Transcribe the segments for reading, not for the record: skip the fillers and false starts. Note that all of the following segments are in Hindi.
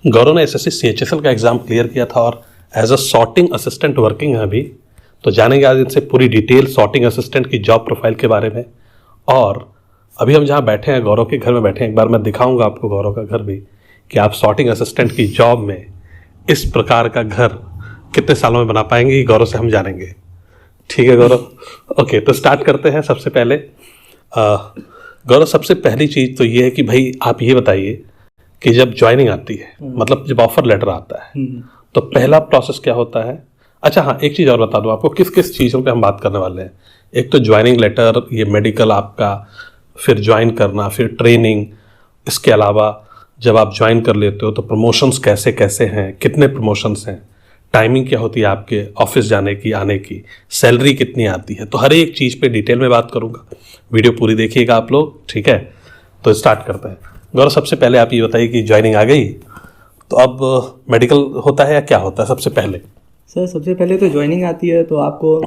गौरव ने एसएससी सीएचएसएल का एग्ज़ाम क्लियर किया था और as a sorting assistant working है अभी। तो जानेंगे आज इनसे पूरी डिटेल सॉर्टिंग असिस्टेंट की जॉब प्रोफाइल के बारे में। और अभी हम जहाँ बैठे हैं, गौरव के घर में बैठे हैं, एक बार मैं दिखाऊंगा आपको गौरव का घर भी, कि आप सॉर्टिंग असिस्टेंट की जॉब में इस प्रकार का घर कितने सालों में बना पाएंगे, गौरव से हम जानेंगे। ठीक है गौरव, ओके। तो स्टार्ट करते हैं। सबसे पहले गौरव, सबसे पहली चीज़ तो ये है कि भाई आप ये बताइए कि जब ज्वाइनिंग आती है, मतलब जब ऑफर लेटर आता है, तो पहला प्रोसेस क्या होता है? अच्छा हाँ, एक चीज़ और बता दूं आपको, किस किस चीज़ों पे हम बात करने वाले हैं। एक तो ज्वाइनिंग लेटर, ये मेडिकल आपका, फिर ज्वाइन करना, फिर ट्रेनिंग। इसके अलावा जब आप ज्वाइन कर लेते हो तो प्रमोशंस कैसे कैसे हैं, कितने प्रमोशंस हैं, टाइमिंग क्या होती है आपके ऑफिस जाने की, आने की, सैलरी कितनी आती है। तो हर एक चीज़ पे डिटेल में बात करूँगा, वीडियो पूरी देखिएगा आप लोग, ठीक है। तो स्टार्ट करते हैं। गौरव, सबसे पहले आप ये बताइए कि ज्वाइनिंग आ गई तो अब मेडिकल होता है या क्या होता है सबसे पहले? सर सबसे पहले तो ज्वाइनिंग आती है तो आपको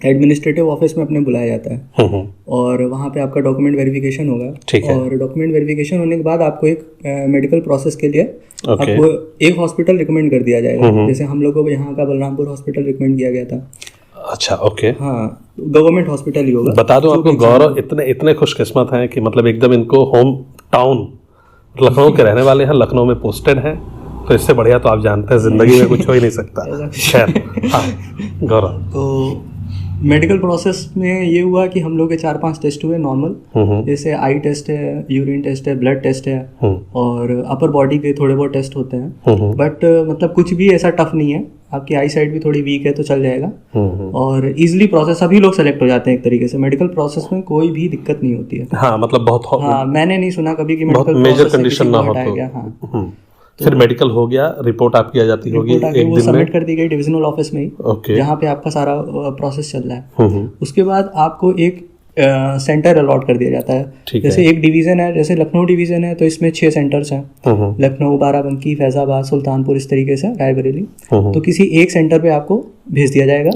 एडमिनिस्ट्रेटिव ऑफिस में अपने बुलाया जाता है और वहाँ पे आपका डॉक्यूमेंट वेरिफिकेशन होगा। ठीक है। और डॉक्यूमेंट वेरिफिकेशन होने के बाद आपको एक मेडिकल प्रोसेस के लिए आपको एक हॉस्पिटल रिकमेंड कर दिया जाएगा। जैसे हम लोगों को यहाँ का बलरामपुर हॉस्पिटल रिकमेंड किया गया था। अच्छा, ओके। हाँ, गवर्नमेंट हॉस्पिटल ही होगा। बता दो आपको गौरव इतने खुशकिस्मत हैं कि मतलब एकदम इनको होम टाउन लखनऊ के रहने वाले हैं, लखनऊ में पोस्टेड हैं। तो इससे बढ़िया तो आप जानते हैं जिंदगी में कुछ हो ही नहीं सकता। खैर, हाँ गौरव। तो मेडिकल प्रोसेस में ये हुआ कि हम लोग के 4-5 टेस्ट हुए नॉर्मल, जैसे आई टेस्ट है, यूरिन टेस्ट है, ब्लड टेस्ट है और अपर बॉडी के थोड़े बहुत टेस्ट होते हैं। बट मतलब कुछ भी ऐसा टफ नहीं है। आपकी आई साइड भी थोड़ी वीक है तो चल जाएगा और इजीली प्रोसेस, सभी लोग सेलेक्ट हो जाते हैं एक तरीके से। मेडिकल प्रोसेस में कोई भी दिक्कत नहीं होती है। हाँ, मतलब बहुत, हाँ, मैंने नहीं सुना कभी कि मेडिकल मेजर कंडीशन ना हो तो। हाँ, फिर मेडिकल हो गया, रिपोर्ट आपकी आ जाती होगी एक दिन में, सबमिट कर दी गई डिविजनल ऑफिस में ही, जहाँ पे आपका सारा प्रोसेस चल रहा है। उसके बाद आपको एक सेंटर अलॉट कर दिया जाता है। जैसे एक डिवीजन है, जैसे लखनऊ डिवीजन है तो इसमें 6 सेंटर्स हैं, लखनऊ, बाराबंकी, फैजाबाद, सुल्तानपुर, इस तरीके से, रायबरेली। तो किसी एक सेंटर पे आपको भेज दिया जाएगा।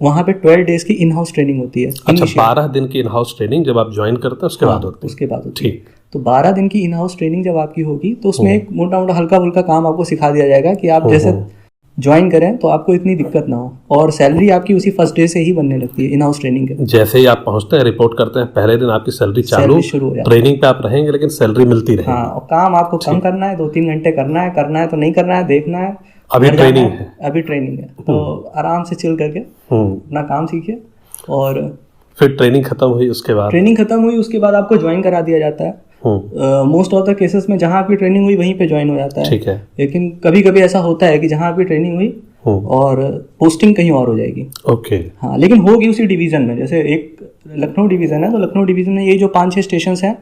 वहाँ पे 12 डेज की इन हाउस ट्रेनिंग होती है। अच्छा, 12 दिन की इन हाउस ट्रेनिंग जब आप ज्वाइन करते हैं उसके बाद होती है? उसके बाद होती है। तो 12 दिन की इन हाउस ट्रेनिंग जब आपकी होगी तो उसमें एक मोटा मोटा हल्का फुल्का काम आपको सिखा दिया जाएगा कि आप जैसे ज्वाइन करें तो आपको इतनी दिक्कत ना हो। और सैलरी आपकी उसी फर्स्ट डे से ही बनने लगती है इन हाउस ट्रेनिंग के। जैसे ही आप पहुंचते हैं, रिपोर्ट करते हैं, पहले दिन आपकी सैलरी चालू शुरू हो जाती है। ट्रेनिंग पे आप रहेंगे लेकिन सैलरी मिलती रहेगी। हाँ, और काम आपको कम करना है, 2-3 घंटे करना है तो नहीं करना है, देखना है। अभी ट्रेनिंग है तो आराम से चिल करके अपना काम सीखिए। और फिर ट्रेनिंग खत्म हुई उसके बाद आपको ज्वाइन करा दिया जाता है। मोस्ट ऑफ द केसेस में जहाँ आपकी ट्रेनिंग हुई वहीं पे ज्वाइन हो जाता है। ठीक है। लेकिन कभी कभी ऐसा होता है कि जहाँ आपकी ट्रेनिंग हुई और पोस्टिंग कहीं और हो जाएगी। ओके। हाँ, लेकिन होगी उसी डिवीजन में। जैसे एक लखनऊ डिवीजन है तो लखनऊ डिवीजन में ये जो 5-6 स्टेशन हैं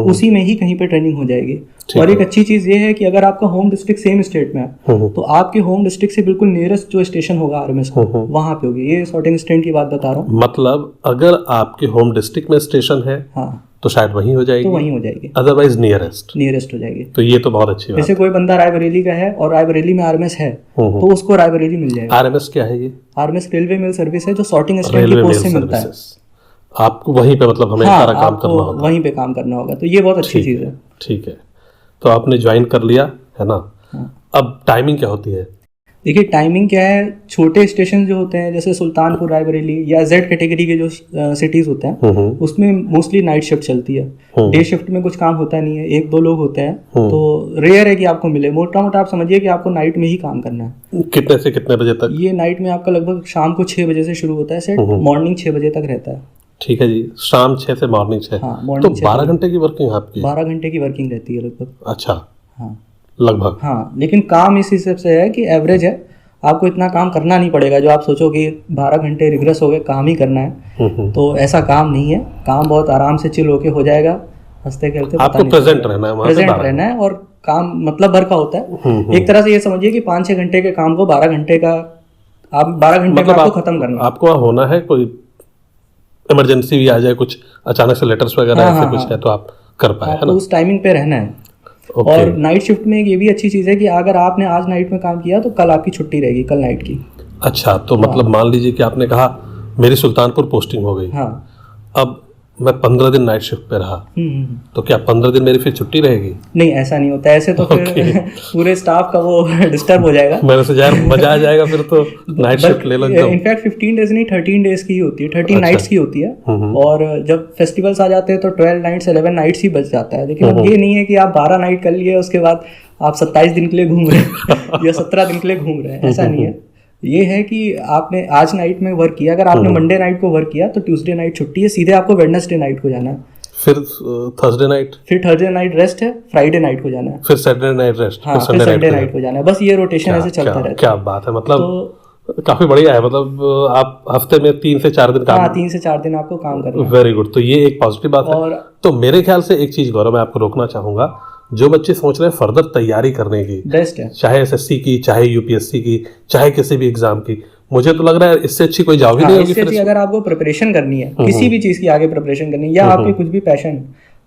उसी में ही कहीं पे ट्रेनिंग हो जाएगी। और एक अच्छी चीज ये है कि अगर आपका होम डिस्ट्रिक्ट सेम स्टेट में है तो आपके होम डिस्ट्रिक्ट से बिल्कुल नियरेस्ट जो स्टेशन होगा आरएमएस का, वहां पे होगी। ये सॉर्टिंग असिस्टेंट की बात बता रहा हूँ। मतलब अगर आपके होम डिस्ट्रिक्ट में स्टेशन है, हाँ, तो शायद वहीं हो जाएगी, अदरवाइज नियरेस्ट हो जाएगी। तो ये तो बहुत अच्छी बात है। जैसे कोई बंदा रायबरेली का है और रायबरेली में आरएमएस है तो उसको रायबरेली मिल जाएगा। आरएमएस क्या है? ये आरएमएस रेलवे मेल सर्विस है जो सॉर्टिंग असिस्टेंट की पोस्ट से मिलता है। आपको वहीं पे मतलब हमें सारा काम करना होगा, वहीं पे काम करना होगा। तो ये बहुत अच्छी चीज है। ठीक है। तो आपने ज्वाइन कर लिया है ना। अब टाइमिंग क्या होती है? देखिए, टाइमिंग क्या है, छोटे स्टेशन जो होते हैं जैसे सुल्तानपुर, रायबरेली या जेड कैटेगरी के जो सिटीज होते हैं उसमें मोस्टली नाइट शिफ्ट चलती है। डे शिफ्ट में कुछ काम होता नहीं है, 1-2 लोग होते हैं तो रेयर है कि आपको मिले। मोटा मोटा आप समझिए कि आपको नाइट में ही काम करना है। कितने से कितने बजे तक? ये नाइट में आपका लगभग शाम को 6 बजे से शुरू होता है, सेट मॉर्निंग 6 बजे तक रहता है। ठीक है जी, शाम 6 से मॉर्निंग 6। हाँ, तो 12 घंटे की वर्किंग आपकी? 12 घंटे की वर्किंग रहती है लगभग। अच्छा, हाँ, लगभग। हाँ, लेकिन काम इस हिसाब से है कि एवरेज है, आपको इतना काम करना नहीं पड़ेगा जो आप सोचो कि 12 घंटे रिग्रेस हो गए, काम ही करना है। तो ऐसा काम नहीं है, काम बहुत आराम से चिल होके हो जाएगा, हंसते खेलते। आपको प्रेजेंट रहना है और काम मतलब भर का होता है। एक तरह से ये समझिए कि 5-6 घंटे के काम को 12 घंटे का, आप 12 घंटे मतलब आपको खत्म करना है। आपको होना है, कोई इमरजेंसी भी आ जाए, कुछ अचानक से लेटर्स वगैरह ऐसे कुछ है तो आप कर पाए, है ना। उस टाइमिंग पे रहना है। और नाइट शिफ्ट में ये भी अच्छी चीज़ है कि अगर आपने आज नाइट में काम किया तो कल आपकी छुट्टी रहेगी, कल नाइट की। अच्छा, तो मतलब मान लीजिए कि आपने कहा मेरी सुल्तानपुर पोस्टिंग हो गई। हाँ। अब मैं 15 दिन नाइट शिफ्ट पे रहा, तो क्या 15 दिन मेरी फिर छुट्टी रहेगी? नहीं, ऐसा नहीं होता, ऐसे तो फिर पूरे स्टाफ का वो डिस्टर्ब हो जाएगा। मेरे से यार मजा आ जाएगा फिर तो नाइट शिफ्ट ले लो। इनफैक्ट 15 डेज नहीं 13 डेज की होती है, 13 नाइट्स की होती है। और जब फेस्टिवल्स आ जाते हैं तो 12 नाइट्स 11 नाइट्स ही बच जाता है। लेकिन अब ये नहीं है कि आप 12 नाइट कर लिए उसके बाद आप 27 दिन के लिए घूम रहे हैं या 17 दिन के लिए घूम रहे हैं, ऐसा नहीं है। ये है कि आपने आज नाइट में वर्क किया, अगर आपने मंडे नाइट को वर्क किया तो ट्यूसडे नाइट छुट्टी है, सीधे आपको वेडनेसडे नाइट को जाना है, फिर थर्सडे नाइट, फिर थर्सडे नाइट रेस्ट है, फ्राइडे नाइट को जाना है, फिर सैटरडे नाइट रेस्ट, हाँ, फिर संडे नाइट को जाना है। बस ये रोटेशन ऐसे चलता रहता है। क्या बात है, मतलब काफी बढ़िया है। मतलब आप हफ्ते में 3 से 4 दिन काम, हाँ 3 से 4 दिन आपको काम करना है। Very good. तो ये एक पॉजिटिव बात है। तो मेरे ख्याल से एक चीज गौरव मैं आपको रोकना चाहूंगा, जो बच्चे सोच रहे हैं फर्दर तैयारी करने की, बेस्ट है, चाहे एसएससी की, चाहे यूपीएससी की, चाहे किसी भी एग्जाम की, मुझे तो लग रहा है इससे अच्छी कोई जॉब ही नहीं होगी। इससे अच्छी अगर आपको प्रिपरेशन करनी है, किसी भी चीज की आगे प्रिपरेशन करनी है, या आपके कुछ भी पैशन,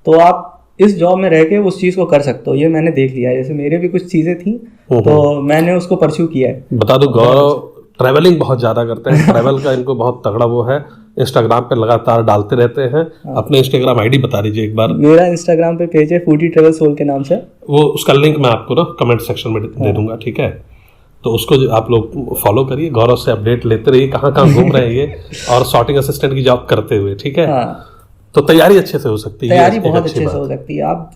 तो आप इस जॉब में रह के उस चीज को कर सकते हो। ये मैंने देख लिया है, जैसे मेरे भी कुछ चीजें थी तो मैंने उसको परस्यू किया है। बता दो गौरव ट्रैवलिंग बहुत ज्यादा करते हैं, ट्रैवल का इनको बहुत तगड़ा वो है, इंस्टाग्राम पे लगातार डालते रहते हैं। अपने इंस्टाग्राम आईडी बता दीजिए एक बार। मेरा इंस्टाग्राम पे पेज है फूडी ट्रेवल सोल के नाम से, वो उसका लिंक मैं आपको ना कमेंट सेक्शन में दे दूंगा, ठीक है? तो उसको आप लोग फॉलो करिए, गौरव से अपडेट लेते रहिए कहाँ कहाँ घूम रहे हैं ये, और सॉर्टिंग असिस्टेंट की जॉब करते हुए, ठीक है? तो तैयारी अच्छे से हो सकती है, तैयारी बहुत अच्छे से हो सकती है। आप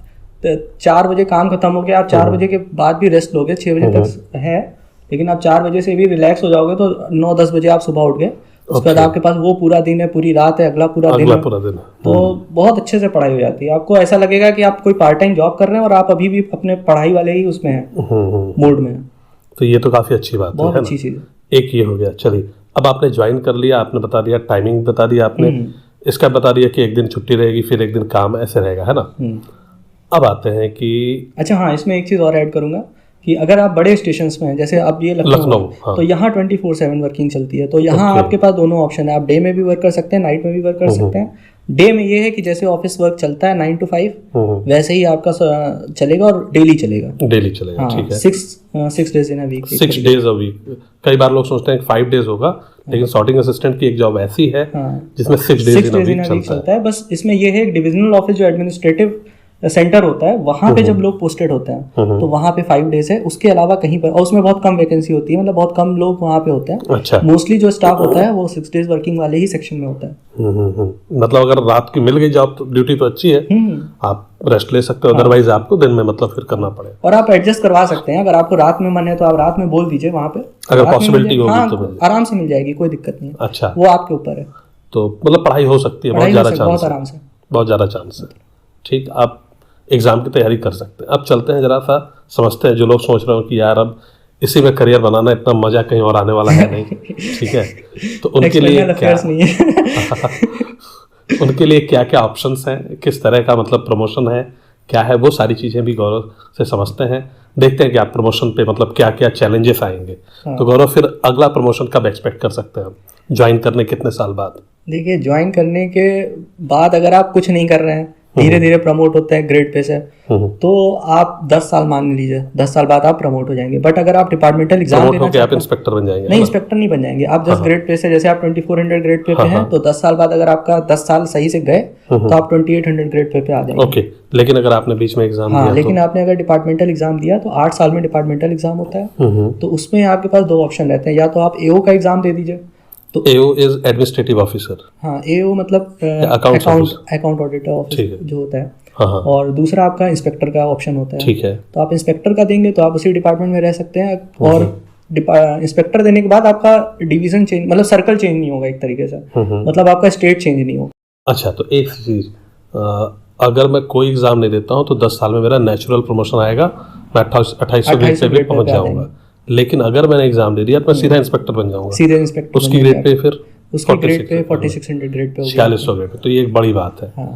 4 बजे काम खत्म हो गया, आप 4 बजे के बाद भी रेस्ट लोगे, 6 बजे तक है, लेकिन आप 4 बजे से भी रिलैक्स हो जाओगे तो 9-10 बजे आप सुबह उठ गए, उसके बाद आपके पास वो पूरा दिन है, पूरी रात है, अगला पूरा दिन है, तो बहुत अच्छे से पढ़ाई हो जाती है। आपको ऐसा लगेगा कि आप कोई पार्ट टाइम जॉब कर रहे हैं और आप अभी भी अपने पढ़ाई वाले ही उसमें हैं, मूड में। तो ये तो काफी अच्छी बात है, बहुत अच्छी चीज है। एक ये हो गया। चलिए, अब आपने ज्वाइन कर लिया, आपने बता दिया टाइमिंग, बता दिया आपने, इसका बता दिया कि एक दिन छुट्टी रहेगी, फिर एक दिन काम, ऐसे रहेगा, है ना? अब आते हैं कि अच्छा हाँ, इसमें एक चीज और ऐड करूंगा कि अगर आप बड़े स्टेशंस में हैं, जैसे अब ये लखनऊ, हाँ, तो यहाँ 24/7 वर्किंग चलती है। तो यहाँ आपके पास दोनों ऑप्शन है, आप डे में भी वर्क कर सकते हैं, नाइट में भी वर्क कर सकते हैं। डे में ये है कि जैसे ऑफिस वर्क चलता है 9 to 5, वैसे ही आपका चलेगा और डेली चलेगा, ठीक है। 6 days in a week, 6 days a week। कई बार लोग सोचते हैं कि 5 days होगा, लेकिन सॉर्टिंग असिस्टेंट की एक जॉब ऐसी है जिसमें 6 days इन अ वीक चलता है। बस इसमें ये है, डिविजनल ऑफिस जो एडमिनिस्ट्रेटिव सेंटर होता है, वहां पे जब लोग पोस्टेड होते हैं तो वहां पे 5 days है, उसके अलावा कहीं पर, और उसमें बहुत कम वैकेंसी होती है, मतलब बहुत कम लोग वहां पे होते हैं। अच्छा। मोस्टली जो स्टाफ होता है वो 6 days वर्किंग वाले ही सेक्शन में होता है। मतलब अगर रात की मिल गई जॉब तो ड्यूटी तो अच्छी है, आप रेस्ट ले सकते हो, अदरवाइज आपको दिन में मतलब फिर करना पड़ेगा। और आप एडजस्ट करवा सकते हैं, अगर आपको रात में मन है तो आप रात में बोल दीजिए वहां पे, अगर पॉसिबिलिटी होगी तो आराम से मिल जाएगी, कोई दिक्कत नहीं है। अच्छा, वो आपके ऊपर है। तो मतलब पढ़ाई हो सकती है, बहुत ज्यादा चांस, आराम से, बहुत ज्यादा चांस है। ठीक, आप एग्जाम की तैयारी कर सकते हैं। अब चलते हैं, जरा सा समझते हैं जो लोग सोच रहे हो कि यार अब इसी में करियर बनाना, इतना मजा कहीं और आने वाला है नहीं, ठीक है? तो उनके लिए क्या उनके लिए क्या क्या ऑप्शंस हैं, किस तरह का मतलब प्रमोशन है, क्या है, वो सारी चीजें भी गौरव से समझते हैं। देखते हैं कि आप प्रमोशन पे मतलब क्या क्या चैलेंजेस आएंगे। तो गौरव, फिर अगला प्रमोशन कब एक्सपेक्ट कर सकते हैं हम, ज्वाइन करने कितने साल बाद? देखिए, ज्वाइन करने के बाद अगर आप कुछ नहीं कर रहे हैं, धीरे धीरे प्रमोट होते हैं ग्रेड पे से, तो आप 10 साल मान लीजिए, 10 साल बाद आप प्रमोट हो जाएंगे। बट अगर आप डिपार्टमेंटल एग्जाम देना चाहते हैं, आप इंस्पेक्टर बन जाएंगे? नहीं, इंस्पेक्टर नहीं बन जाएंगे आप, जस्ट ग्रेड पे से, जैसे आप 2400 ग्रेड पे हैं, तो 10 साल बाद अगर आपका 10 साल सही से गए तो आप 2800 ग्रेड पे आ जाएंगे। ओके, लेकिन अगर आपने बीच में एग्जाम दिया, लेकिन आपने अगर डिपार्टमेंटल एग्जाम दिया तो 8 साल में डिपार्टमेंटल एग्जाम होता है, तो उसमें आपके पास 2 ऑप्शन रहते हैं, या तो आप एओ का एग्जाम दे दीजिए। तो AO इज एडमिनिस्ट्रेटिव ऑफिसर। हाँ, AO मतलब अकाउंट ऑडिटर ऑफिस जो होता है। और दूसरा आपका इंस्पेक्टर का ऑप्शन होता है, ठीक है। तो आप इंस्पेक्टर का देंगे तो आप उसी डिपार्टमेंट में रह सकते हैं, और इंस्पेक्टर देने के बाद आपका डिवीजन चेंज, मतलब सर्कल चेंज नहीं होगा एक तरीके से, मतलब आपका स्टेट चेंज नहीं होगा। अच्छा, तो एक चीज, अगर मैं कोई एग्जाम नहीं देता हूँ तो 10 साल में मेरा नेचुरल प्रमोशन आएगा, मैं 2800 ग्रेड पे भी पहुंच जाऊंगा। लेकिन अगर मैंने एग्जाम दे दिया तो मैं सीधा इंस्पेक्टर बन जाऊंगा, सीधे इंस्पेक्टर। उसकी ग्रेड पे फिर उसकी grade pay 4600 grade pay, 4600 grade pay, तो ये एक बड़ी बात है।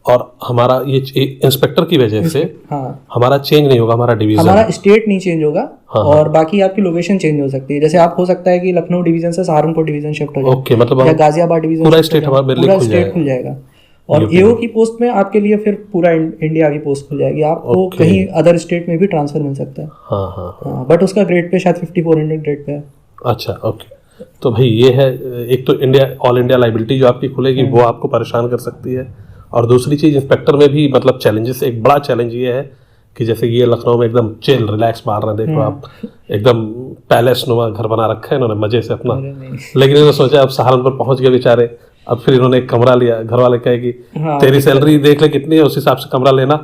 और हमारा ये इंस्पेक्टर की वजह से हमारा चेंज नहीं होगा, हमारा डिवीजन, हमारा स्टेट नहीं चेंज होगा, और बाकी आपकी लोकेशन चेंज हो सकती है। जैसे आप हो सकता है कि लखनऊ डिवीजन से सहारनपुर डिवीजन शिफ्ट हो जाए, ओके, मतलब या गाजियाबाद डिवीजन, पूरा स्टेट हमारा खुल जाएगा। और एओ की पोस्ट में आपके लिए फिर पूरा इंडिया की पोस्ट खुल जाएगी, आपको कहीं अदर स्टेट में भी ट्रांसफर मिल सकता है। बट उसका ग्रेड पे शायद 5400 ग्रेड पे है। अच्छा, ओके। तो भाई ये है, एक तो इंडिया ऑल इंडिया लाइबिलिटी जो आपकी खुलेगी वो आपको परेशान कर सकती है, और दूसरी चीज़ इंस्पेक्टर में भी मतलब चैलेंजेस, एक बड़ा चैलेंज ये है कि जैसे ये लखनऊ में एकदम चिल रिलैक्स मार रहे हैं, देखो आप एकदम पैलेस नुमा घर बना रखा है इन्होंने मजे से अपना, लेकिन इन्होंने सोचा अब सहारनपुर पहुंच गए बेचारे, अब फिर इन्होंने एक कमरा लिया, घर वाले कहे कि तेरी सैलरी देख ले कितनी है, उस हिसाब से कमरा लेना,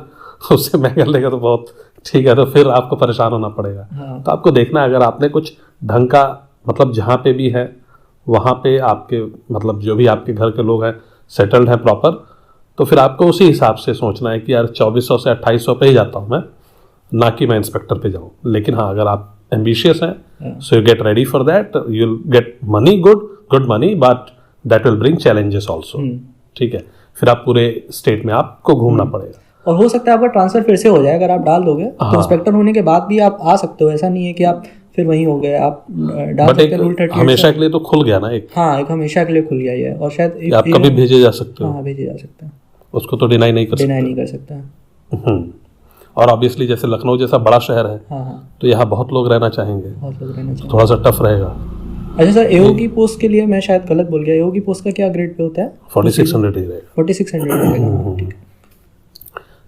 उससे महंगा लेगा तो बहुत ठीक है, तो फिर आपको परेशान होना पड़ेगा। तो आपको देखना है अगर आपने कुछ ढंग का मतलब जहाँ पे भी है वहाँ पे आपके मतलब जो भी आपके घर के लोग हैं सेटल्ड हैं प्रॉपर, तो फिर आपको उसी हिसाब से सोचना है कि यार 2400 से 2800 पे ही जाता हूँ मैं, ना कि मैं इंस्पेक्टर पे जाऊँ। लेकिन हाँ, अगर आप एम्बिशियस हैं so you get ready for that, you will get money, good money, but that will bring challenges also. ठीक है, फिर आप पूरे स्टेट में आपको घूमना पड़ेगा, और हो सकता है आपका ट्रांसफर फिर से हो जाए अगर आप डाल दोगे। तो इंस्पेक्टर होने के बाद भी आप आ सकते हो, ऐसा नहीं है कि आप फिर वहीं हो गए, आप डाल सकते हैं रूल 38 हमेशा के लिए तो खुल गया ना एक। हाँ, एक हमेशा के लिए खुल गया है, और शायद आप कभी भेजे जा सकते हो। हाँ, भेजे जा सकते हैं, उसको तो डिनाई नहीं कर सकते। और ऑब्वियसली जैसे लखनऊ जैसा बड़ा शहर है, तो यहाँ बहुत लोग रहना चाहेंगे, थोड़ा सा टफ रहेगा। अच्छा सर, एओ की पोस्ट के लिए मैं शायद गलत बोल गया, एओ की पोस्ट का क्या ग्रेड पे होता है? 4600 ही रहेगा। 4600 रहेगा।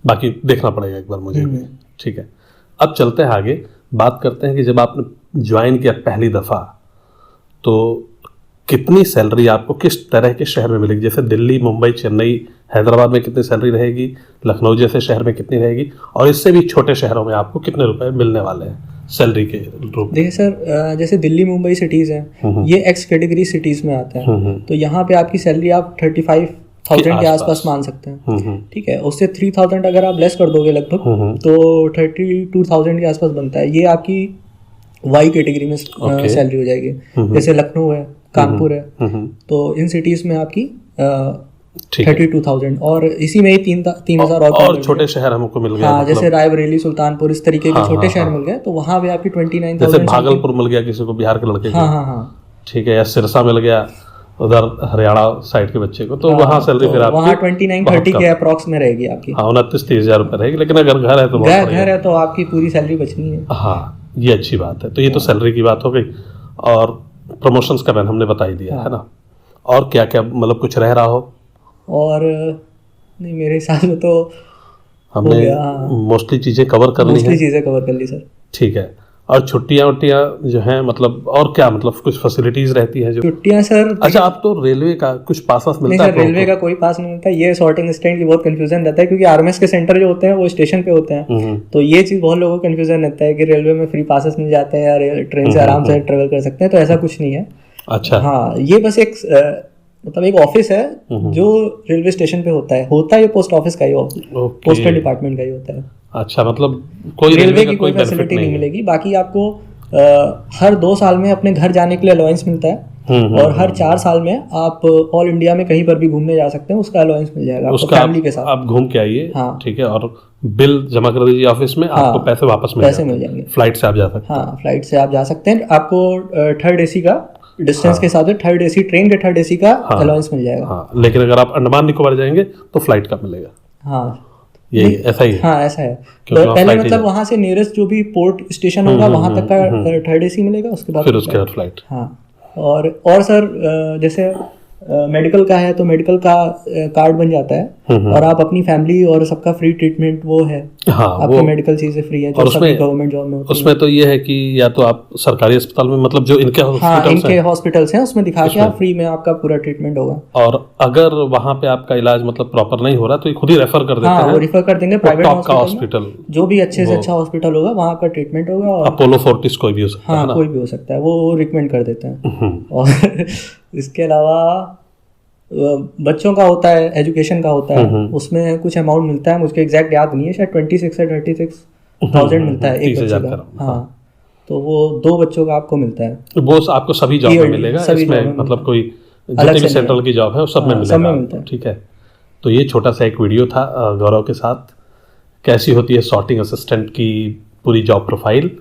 बाकी देखना पड़ेगा एक बार मुझे भी। ठीक है, अब चलते हैं आगे, बात करते हैं कि जब आपने ज्वाइन किया पहली दफ़ा तो कितनी सैलरी आपको किस तरह के शहर में मिलेगी? जैसे दिल्ली, मुंबई, चेन्नई, हैदराबाद में कितनी सैलरी रहेगी, लखनऊ जैसे शहर में कितनी रहेगी, और इससे भी छोटे शहरों में आपको कितने रुपए मिलने वाले हैं सैलरी के रूप? देखिए सर, जैसे दिल्ली मुंबई सिटीज़ हैं, ये एक्स कैटेगरी सिटीज़ में आते हैं, तो यहाँ पे आपकी सैलरी आप 35,000 के आसपास मान सकते हैं। ठीक है, उससे 3,000 अगर आप लेस कर दोगे लगभग तो 32,000 के आसपास बनता है। ये आपकी वाई कैटेगरी में सैलरी हो जाएगी। जैसे लखनऊ है, कानपुर है, तो इन सिटीज में आपकी 32,000, और इसी में ही 3,000 और छोटे शहर हमको मिल गए। हाँ, जैसे रायबरेली, सुल्तानपुर, इस तरीके के छोटे शहर मिल गए, तो वहाँ भी आपकी 29,000। जैसे भागलपुर मिल गया किसी को, बिहार के लड़के। हाँ, ठीक है, या सिरसा मिल गया उधर हरियाणा साइड के बच्चे को, तो वहाँ सैलरी फिर आपकी वहाँ 29-30 के अप्रॉक्स में रहेगी आपकी। हाँ, 29-30 रुपये रहेगी। लेकिन अगर घर है तो घर है तो आपकी पूरी सैलरी बचनी है। हाँ, ये अच्छी बात है। तो ये तो सैलरी की बात हो गई, और प्रमोशंस का मैंने हमने बता ही दिया है ना। और क्या क्या मतलब कुछ रह रहा हो? और नहीं, मेरे हिसाब में तो हमने मोस्टली चीज़ें कवर कर ली सर। ठीक है, और छुट्टियाँ जो हैं मतलब, और क्या मतलब कुछ फैसिलिटीज रहती हैं जो छुट्टियाँ सर? अच्छा, आप तो रेलवे का कुछ पास मिलता है? रेलवे का कोई पास नहीं मिलता। ये सॉर्टिंग स्टैंड की बहुत कंफ्यूजन रहता है, क्योंकि आरएमएस के सेंटर जो होते हैं वो स्टेशन पे होते हैं, तो ये चीज़ बहुत लोगों को कंफ्यूजन रहता है कि रेलवे में फ्री पासेस मिल जाते हैं या ट्रेन से आराम से ट्रेवल कर सकते हैं, तो ऐसा कुछ नहीं है। अच्छा, हाँ, ये बस एक मतलब एक ऑफिस है जो रेलवे स्टेशन पे होता है ये पोस्ट ऑफिस का ही, पोस्टल डिपार्टमेंट का ही होता है। अच्छा, मतलब कोई रेलवे की कोई फैसिलिटी नहीं मिलेगी। बाकी आपको हर 2 साल में अपने घर जाने के लिए अलाउंस मिलता है, और हर 4 साल में आप ऑल इंडिया में कहीं पर भी घूमने जा सकते हैं, उसका अलाउंस मिल जाएगा आपको फैमिली के साथ। आप घूम के आइए। हाँ, ठीक है, और बिल जमा कर दीजिए ऑफिस में, आपको पैसे वापस मिल जाएंगे। फ्लाइट से आप जा सकते हैं। हाँ, फ्लाइट से आप जा सकते हैं। आपको 3rd AC का डिस्टेंस के हिसाब से 3rd AC ट्रेन के 3rd AC का अलाउंस मिल जाएगा। हाँ, लेकिन अगर आप अंडमान निकोबार जाएंगे तो फ्लाइट का मिलेगा। हाँ, ये ऐसा ही है। हाँ, ऐसा है। तो पहले मतलब वहाँ से नियरेस्ट जो भी पोर्ट स्टेशन होगा वहाँ तक का 3rd AC मिलेगा, उसके बाद फ्लाइट। हाँ, और सर जैसे मेडिकल का है तो मेडिकल का कार्ड बन जाता है, और आप अपनी फैमिली और सबका फ्री ट्रीटमेंट वो है। हाँ, आपकी मेडिकल चीजें फ्री है, जो सभी गवर्नमेंट जॉब में होती है। उसमें तो ये है कि या तो आप सरकारी अस्पताल में, मतलब जो इनके हॉस्पिटल्स हैं उसमें दिखा के आप फ्री में आपका पूरा ट्रीटमेंट होगा। और अगर वहाँ पे आपका इलाज मतलब प्रॉपर नहीं हो रहा तो खुद ही रेफर कर देते हैं। वो रेफर कर देंगे प्राइवेट हॉस्पिटल, जो भी अच्छे से अच्छा हॉस्पिटल होगा वहाँ का ट्रीटमेंट होगा। और अपोलो फोर्टिस कोई भी हो सकता है। हाँ, कोई भी हो सकता है, वो रिकमेंड कर देते हैं। और इसके अलावा बच्चों का होता है, एजुकेशन का होता है, उसमें कुछ अमाउंट मिलता है, मुझे एग्जैक्ट याद नहीं है, शायद 26 या 36,000 मिलता है एक बच्चे का। हाँ, तो वो 2 बच्चों का आपको मिलता है। वो आपको सभी जॉब में मिलेगा, इसमें मतलब कोई जितनी भी सेंट्रल की जॉब है वो सब में मिलेगा। ठीक है, तो ये छोटा सा एक वीडियो था गौरव के साथ, कैसी होती है सॉर्टिंग असिस्टेंट की पूरी जॉब प्रोफाइल,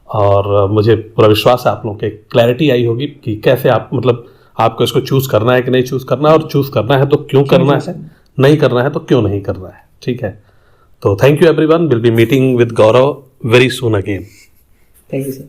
और मुझे पूरा विश्वास है आप लोगों के क्लैरिटी आई होगी कि कैसे आप मतलब आपको इसको चूज करना है कि नहीं चूज करना है, और चूज करना है तो क्यों करना है, नहीं करना है तो क्यों नहीं करना है। ठीक है, तो thank you everyone, will be meeting with Gaurav very soon again. Thank you sir.